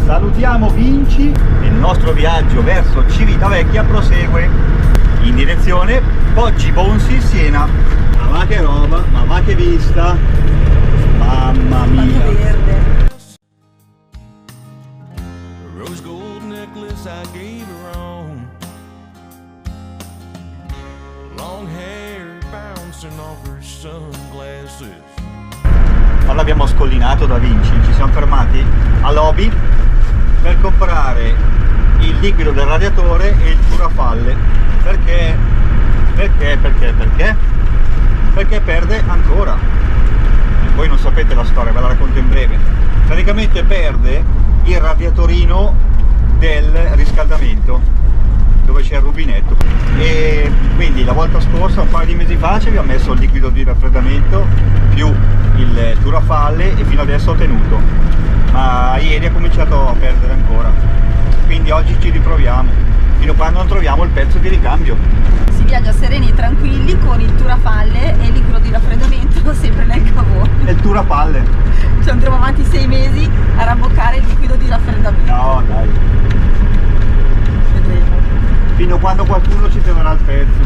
Salutiamo Vinci e il nostro viaggio verso Civitavecchia prosegue in direzione Poggibonsi, Siena. Ma va che roba, ma va che vista, mamma mia. Tanto verde. Rose gold necklace I gave her on, long hair bouncing off her sunglasses. Allora abbiamo scollinato da Vinci, ci siamo fermati a Lobby per comprare il liquido del radiatore e il turafalle. Perché perde ancora. E voi non sapete la storia, ve la racconto in breve. Praticamente perde il radiatorino del riscaldamento dove c'è il rubinetto, e quindi la volta scorsa, un paio di mesi fa, ci abbiamo messo il liquido di raffreddamento più il turafalle e fino adesso ho tenuto, ma ieri ha cominciato a perdere ancora, quindi oggi ci riproviamo fino a quando non troviamo il pezzo di ricambio. Si viaggia sereni e tranquilli con il turafalle e il liquido di raffreddamento sempre nel cavone. E il turapalle. Ci andremo avanti 6 mesi a rabboccare il liquido di raffreddamento. No dai, Vedremo. fino a quando qualcuno ci troverà il pezzo.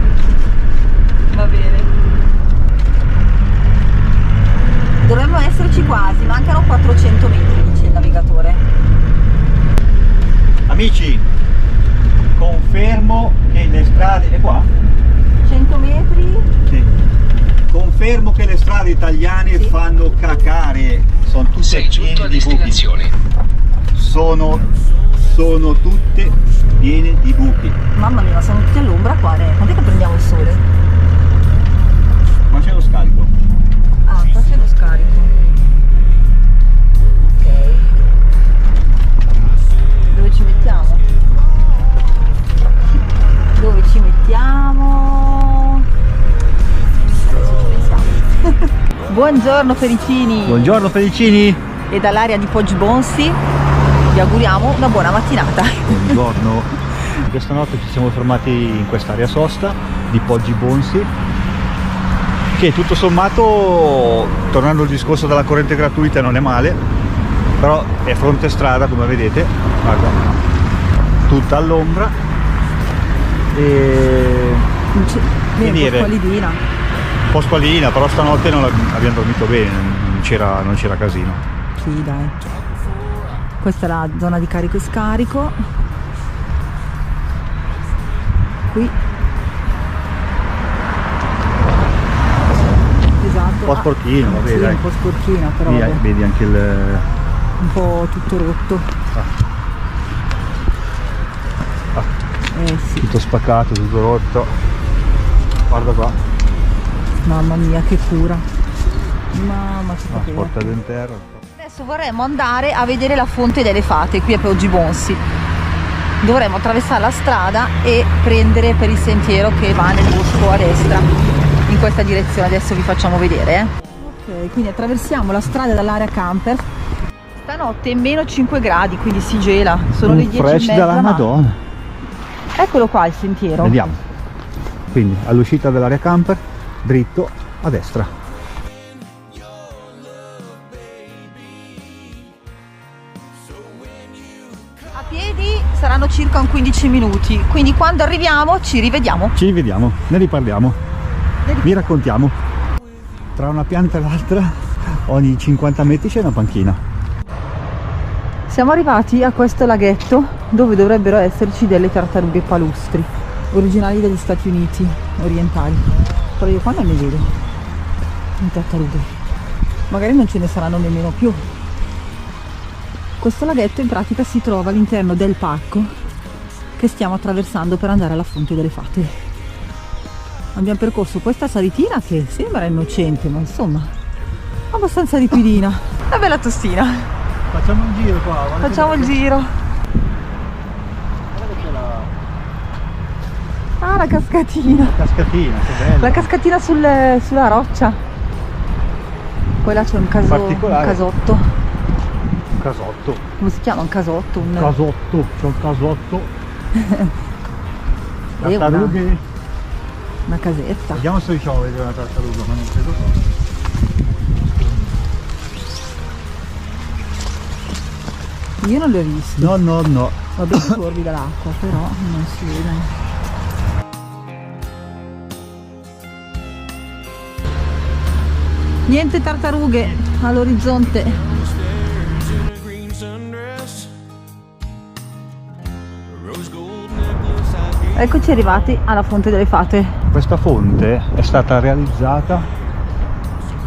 Va bene. Dovremmo esserci quasi, mancano 400 metri, dice il navigatore. Amici, confermo che le strade... è qua? 100 metri? Sì. Confermo che le strade italiane Sì. fanno cacare, sono tutte Sei giunto a piene di buchi. destinazione. Sono tutte piene di buchi. Mamma mia, ma siamo tutti all'ombra qua, quando è che prendiamo il sole? Ma c'è lo scarico. Ah, qua c'è lo scarico. Ok. Dove ci mettiamo? Dove ci mettiamo? Adesso ci pensiamo. Buongiorno Felicini. Buongiorno Felicini. E dall'area di Poggibonsi vi auguriamo una buona mattinata. Buongiorno. Questa notte ci siamo fermati in quest'area sosta di Poggibonsi, che tutto sommato, tornando al discorso della corrente gratuita, non è male, però è fronte strada come vedete, guarda, tutta all'ombra e Viene dire, un po' squalidina. un po' squalina, però stanotte non abbiamo dormito bene, non c'era casino. Sì, dai. Questa è la zona di carico e scarico. Qui. Esatto. Un po' sporchino, vabbè, sì, dai. un po' sporchina, però Vedi, vabbè, vedi anche il... un po' tutto rotto. Sì. tutto spaccato, tutto rotto. Guarda qua, Mamma mia, che cura. Mamma che la cura. porta d'interno. Adesso vorremmo andare a vedere la fonte delle fate qui a Poggibonsi. Dovremmo attraversare la strada e prendere per il sentiero che va nel bosco a destra, in questa direzione. Adesso vi facciamo vedere. Ok, quindi attraversiamo la strada dall'area camper. Stanotte è meno 5 gradi, quindi si gela. Sono le 10 e fresh mezza. dalla ma- Madonna. Eccolo qua il sentiero. Vediamo. Quindi all'uscita dell'area camper, dritto a destra. A piedi saranno circa un 15 minuti, quindi quando arriviamo ci rivediamo. Ci rivediamo, ne riparliamo, vi raccontiamo. Tra una pianta e l'altra, ogni 50 metri c'è una panchina. Siamo arrivati a questo laghetto dove dovrebbero esserci delle tartarughe palustri, originali degli Stati Uniti orientali. Però io qua non ne vedo in tartarughe. Magari non ce ne saranno nemmeno più. Questo laghetto in pratica si trova all'interno del parco che stiamo attraversando per andare alla fonte delle fate. Abbiamo percorso questa salitina che sembra innocente, ma insomma abbastanza ripidina. Una bella tostina. Facciamo un giro qua. guarda Facciamo che- il giro. guarda che c'è la Ah, la cascatina. cascatina, che bella. La cascatina sulla roccia. Poi là c'è un Particolare. casotto. Un casotto. Come si chiama? Un casotto? Un... Casotto, c'è un casotto. E una- Tartarughe. Una casetta. Vediamo se riusciamo a vedere una tartaruga, ma non credo proprio. Io non le ho viste. No. Vabbè, che torbida l'acqua, però non si vedono. Niente tartarughe all'orizzonte. In a green sundress, a rose gold necklace I gave. Eccoci arrivati alla Fonte delle Fate. Questa fonte è stata realizzata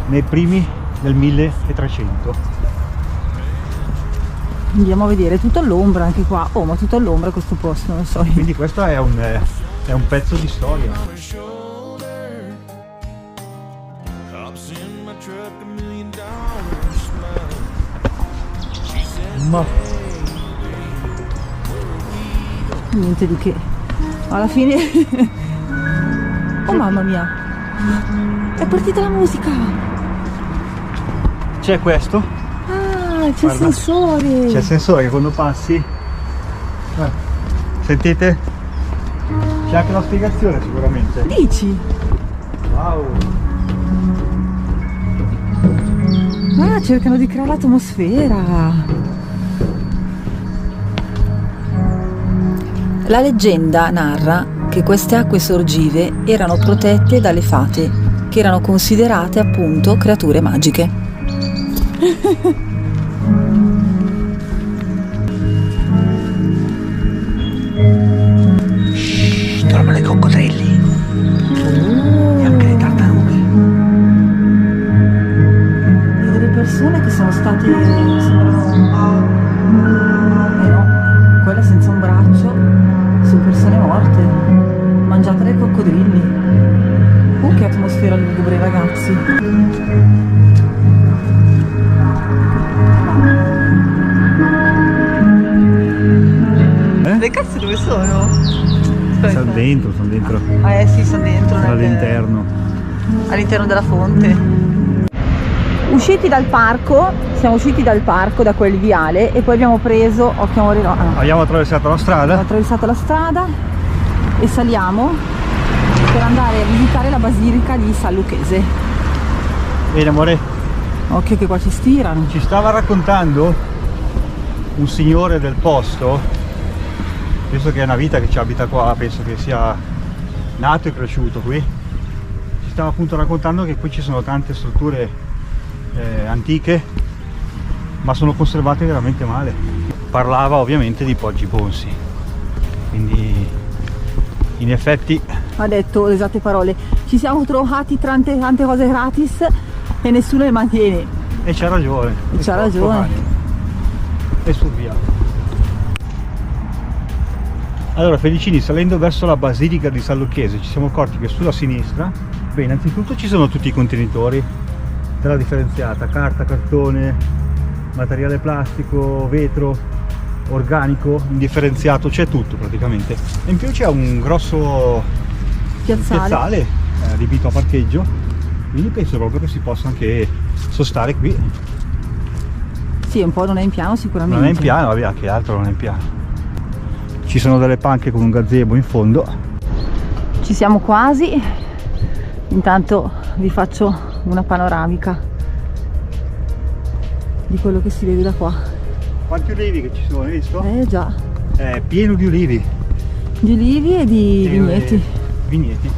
nei primi del 1300. Andiamo a vedere, tutto all'ombra anche qua. Oh, ma tutto all'ombra questo posto, non so. Quindi questo è un pezzo di storia. On her shoulder, hops in my truck, $1 million smile. She said, Ma Niente di che. Alla fine. Oh mamma mia. È partita la musica. c'è questo? Ah, c'è il Guarda. sensore. C'è il sensore che quando passi, sentite? C'è anche la spiegazione sicuramente. Dici? Wow. Ah, cercano di creare l'atmosfera. La leggenda narra che queste acque sorgive erano protette dalle fate, che erano considerate appunto creature magiche. Dormono i coccodrilli e anche le tartarughe. E delle persone che sono state, sembrano, no, quella senza un braccio, sono persone morte, mangiate dai coccodrilli. Che atmosfera lugubre, ragazzi. Le cazzo dove sono? Sono dentro. Ah sì, sono dentro. All'interno. All'interno della fonte. Usciti dal parco, siamo usciti dal parco, da quel viale, e poi abbiamo preso, Abbiamo attraversato la strada. abbiamo attraversato la strada e saliamo per andare a visitare la basilica di San Lucchese. Bene amore, Occhio che qua ci stirano. ci stava raccontando un signore del posto, penso che è una vita che ci abita qua, penso che sia nato e cresciuto qui. Ci stava appunto raccontando che qui ci sono tante strutture antiche, ma sono conservate veramente male. Parlava ovviamente di Poggi Bonsi, quindi in effetti Ha detto le esatte parole: ci siamo trovati tante cose gratis e nessuno le mantiene. e c'ha ragione. E c'ha ragione. E su via. Allora Felicini, salendo verso la basilica di San Lucchese, ci siamo accorti che sulla sinistra, beh, innanzitutto ci sono tutti i contenitori della differenziata: carta, cartone, materiale plastico, vetro, organico, indifferenziato, c'è tutto praticamente. E in più c'è un grosso piazzale adibito a parcheggio, quindi penso proprio che si possa anche sostare qui. Sì, un po' non è in piano sicuramente. Non è in piano, vabbè, che altro non è in piano. Ci sono delle panche con un gazebo in fondo. Ci siamo quasi. Intanto vi faccio una panoramica di quello che si vede da qua. Quanti ulivi che ci sono, hai visto? Già, È pieno di ulivi. di ulivi e di vigneti. Vigneti.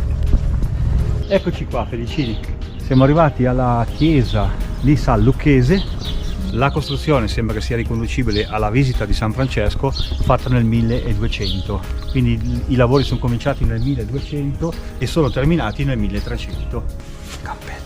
Eccoci qua Felicini. Siamo arrivati alla chiesa di San Lucchese. La costruzione sembra che sia riconducibile alla visita di San Francesco fatta nel 1200. Quindi i lavori sono cominciati nel 1200 e sono terminati nel 1300. Cappello.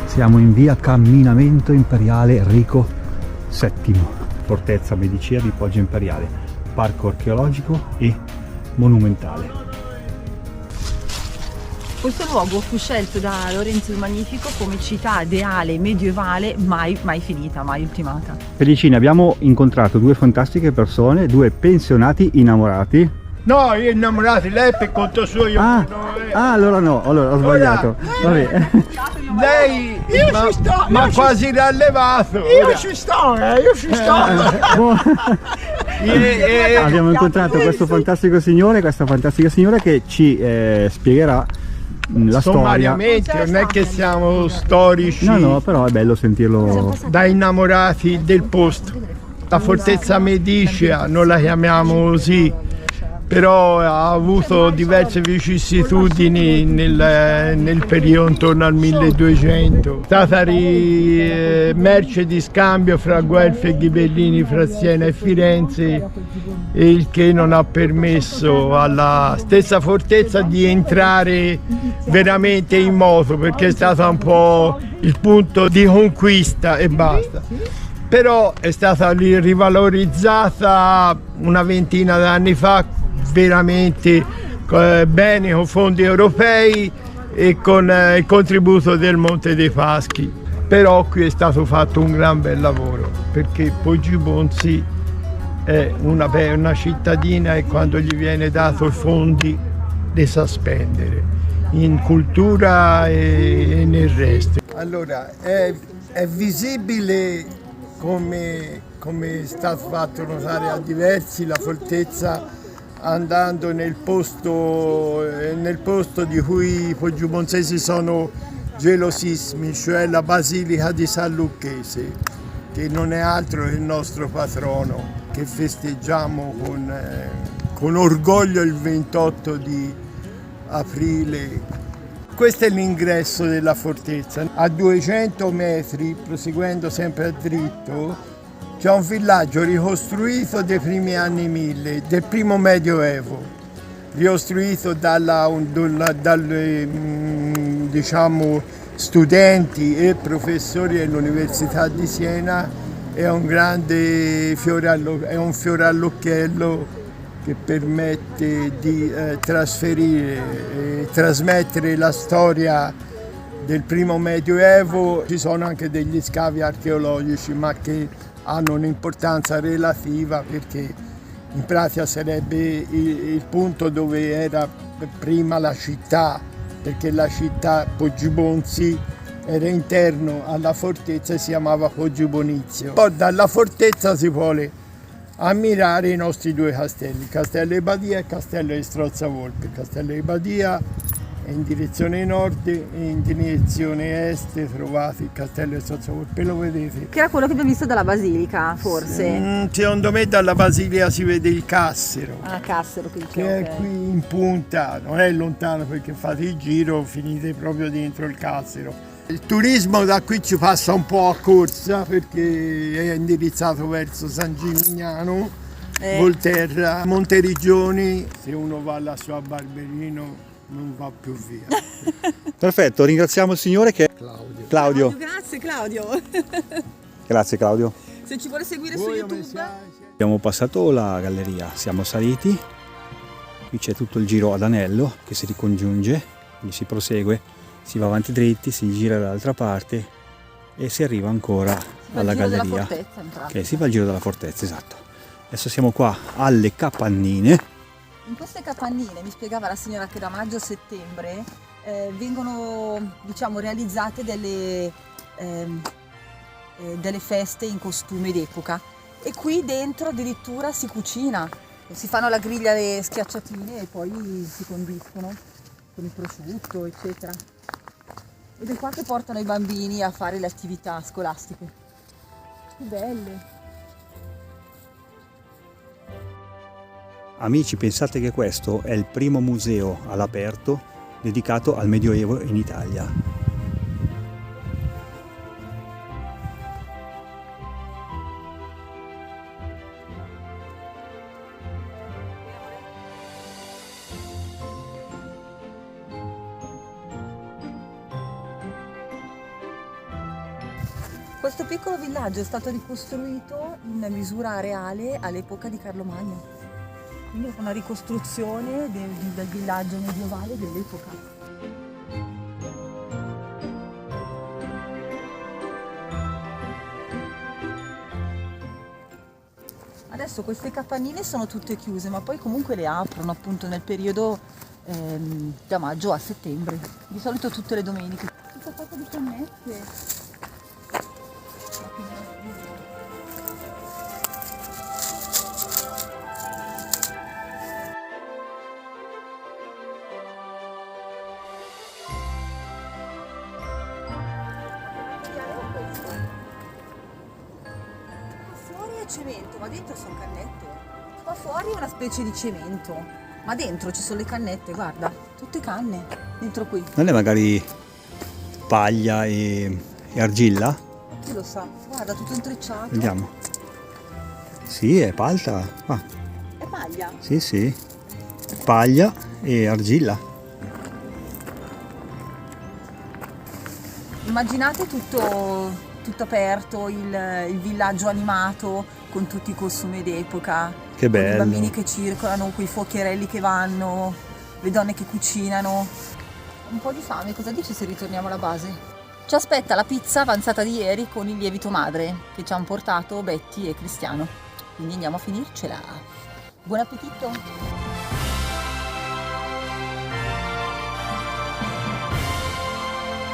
Siamo in via Camminamento Imperiale Enrico VII, fortezza medicea di Poggio Imperiale, parco archeologico e monumentale. Questo luogo fu scelto da Lorenzo il Magnifico come città ideale medievale mai finita, mai ultimata. Felicini, abbiamo incontrato due fantastiche persone, due pensionati innamorati. No, io innamorati, lei per conto suo, io Allora no, allora ho sbagliato. Vabbè. Lei ma quasi rallevato. Io ci sto. Abbiamo incontrato questo fantastico signore, questa fantastica signora che ci spiegherà la storia. Sommariamente, non è che siamo storici. No, però è bello sentirlo. Da innamorati del posto. La fortezza medicea, noi la chiamiamo così, però ha avuto diverse vicissitudini nel periodo intorno al 1200. È stata merce di scambio fra Guelfi e Ghibellini, fra Siena e Firenze, e il che non ha permesso alla stessa fortezza di entrare veramente in moto, perché è stato un po' il punto di conquista e basta. Però è stata rivalorizzata una ventina d'anni fa veramente bene con fondi europei e con il contributo del Monte dei Paschi. Però qui è stato fatto un gran bel lavoro, perché Poggibonsi è una cittadina e quando gli viene dato i fondi le sa spendere in cultura e nel resto. Allora è visibile, come è stato fatto notare a diversi, la fortezza andando nel posto di cui i poggibonsesi sono gelosissimi, cioè la Basilica di San Lucchese, che non è altro che il nostro patrono, che festeggiamo con orgoglio il 28 di aprile. Questo è l'ingresso della fortezza. A 200 metri, proseguendo sempre a dritto, c'è un villaggio ricostruito dei primi anni 1000, del primo Medioevo, ricostruito diciamo, studenti e professori dell'Università di Siena. È un grande fiore all'occhiello che permette di trasferire e trasmettere la storia del primo Medioevo. Ci sono anche degli scavi archeologici, ma che hanno un'importanza relativa, perché in pratica sarebbe il punto dove era prima la città, perché la città Poggibonsi era interno alla fortezza e si chiamava Poggibonizio. Poi dalla fortezza si vuole ammirare i nostri due castelli, Castello di Badia e Castello di Strozzavolpe. Castello di Badia è in direzione nord e in direzione est trovate il Castello di Strozzavolpe, lo vedete? Che era quello che abbiamo visto dalla Basilica, forse? Secondo me dalla Basilica si vede il Cassero. Cassero che è qui in punta, non è lontano, perché fate il giro, finite proprio dentro il Cassero. Il turismo da qui ci passa un po' a corsa, perché è indirizzato verso San Gimignano, Volterra, Monteriggioni. Se uno va lassù a Barberino non va più via. Perfetto, ringraziamo il signore che è Claudio. Grazie Claudio. Grazie Claudio. Se ci vuole seguire su YouTube. Abbiamo passato la galleria, siamo saliti, qui c'è tutto il giro ad anello che si ricongiunge, quindi si prosegue, si va avanti dritti, si gira dall'altra parte e si arriva ancora alla galleria. Che si va al giro della fortezza, esatto. Adesso siamo qua alle capannine. In queste capannine, mi spiegava la signora, che da maggio a settembre vengono, diciamo, realizzate delle feste in costume d'epoca, e qui dentro addirittura si cucina, si fanno la griglia, le schiacciatine, e poi si condiscono con il prosciutto, eccetera. Ed è qua che portano i bambini a fare le attività scolastiche. Che belle! Amici, pensate che questo è il primo museo all'aperto dedicato al Medioevo in Italia. Questo piccolo villaggio è stato ricostruito in misura reale all'epoca di Carlo Magno. Quindi è una ricostruzione del villaggio medievale dell'epoca. Adesso queste capannine sono tutte chiuse, ma poi comunque le aprono appunto nel periodo da maggio a settembre, di solito tutte le domeniche. Tutta fatta di cannette. Fuori è cemento, ma dentro sono cannette. Qua fuori è una specie di cemento, ma dentro ci sono le cannette, guarda, tutte canne dentro qui. Non è magari paglia e argilla? Chi lo sa? Guarda, tutto intrecciato. Vediamo. Sì, è palta. Ah, È paglia. sì, sì. Paglia e argilla. Immaginate tutto aperto, il villaggio animato con tutti i costumi d'epoca. Che Con i bello. bambini che circolano, quei fuocherelli che vanno, le donne che cucinano. Un po' di fame, cosa dici se ritorniamo alla base? Ci aspetta la pizza avanzata di ieri con il lievito madre che ci hanno portato Betty e Cristiano. Quindi andiamo a finircela. Buon appetito!